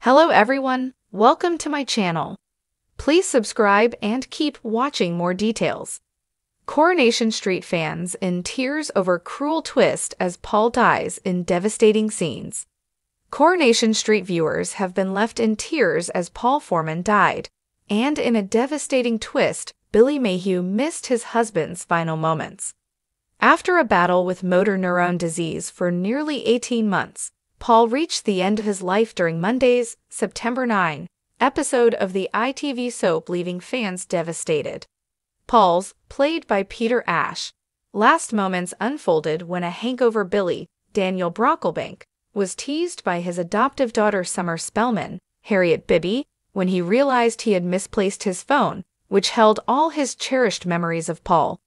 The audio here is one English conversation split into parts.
Hello everyone, welcome to my channel. Please subscribe and keep watching more details. Coronation Street fans in tears over cruel twist as Paul dies in devastating scenes. Coronation Street viewers have been left in tears as Paul Foreman died, and in a devastating twist, Billy Mayhew missed his husband's final moments. After a battle with motor neuron disease for nearly 18 months, Paul reached the end of his life during Monday's September 9 episode of the ITV soap, leaving fans devastated. Paul's, played by Peter Ash, last moments unfolded when a hangover Billy, Daniel Brocklebank, was teased by his adoptive daughter Summer Spellman, Harriet Bibby, when he realized he had misplaced his phone, which held all his cherished memories of Paul.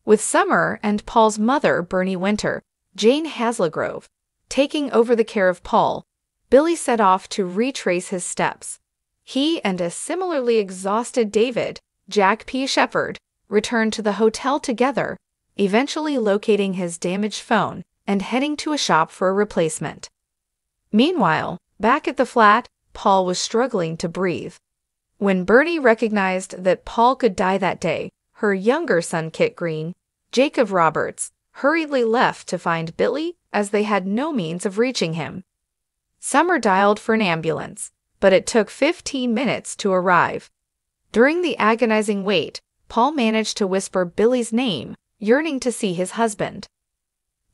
With Summer and Paul's mother, Bernie Winter, Jane Haslegrove, taking over the care of Paul, Billy set off to retrace his steps. He and a similarly exhausted David, Jack P. Shepard, returned to the hotel together, eventually locating his damaged phone and heading to a shop for a replacement. Meanwhile, back at the flat, Paul was struggling to breathe. When Bernie recognized that Paul could die that day, her younger son Kit Green, Jacob Roberts, hurriedly left to find Billy as they had no means of reaching him. Summer dialed for an ambulance, but it took 15 minutes to arrive. During the agonizing wait, Paul managed to whisper Billy's name, yearning to see his husband.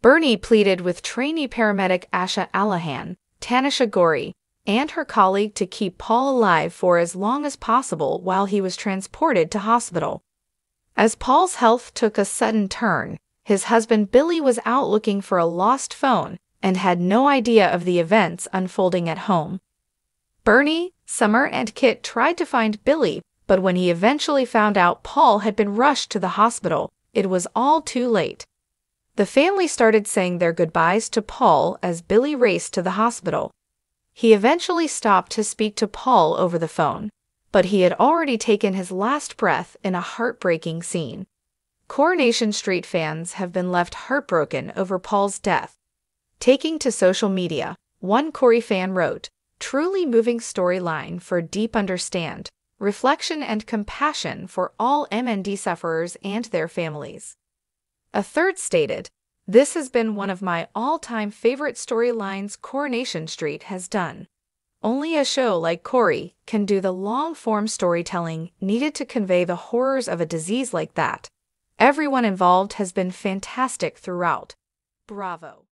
Bernie pleaded with trainee paramedic Asha Allahan, Tanisha Gori, and her colleague to keep Paul alive for as long as possible while he was transported to hospital. As Paul's health took a sudden turn, his husband Billy was out looking for a lost phone and had no idea of the events unfolding at home. Bernie, Summer, and Kit tried to find Billy, but when he eventually found out Paul had been rushed to the hospital, it was all too late. The family started saying their goodbyes to Paul as Billy raced to the hospital. He eventually stopped to speak to Paul over the phone, but he had already taken his last breath in a heartbreaking scene. Coronation Street fans have been left heartbroken over Paul's death. Taking to social media, one Corey fan wrote, "Truly moving storyline for deep understand, reflection and compassion for all MND sufferers and their families." A third stated, "This has been one of my all-time favorite storylines Coronation Street has done. Only a show like Corey can do the long-form storytelling needed to convey the horrors of a disease like that. Everyone involved has been fantastic throughout. Bravo."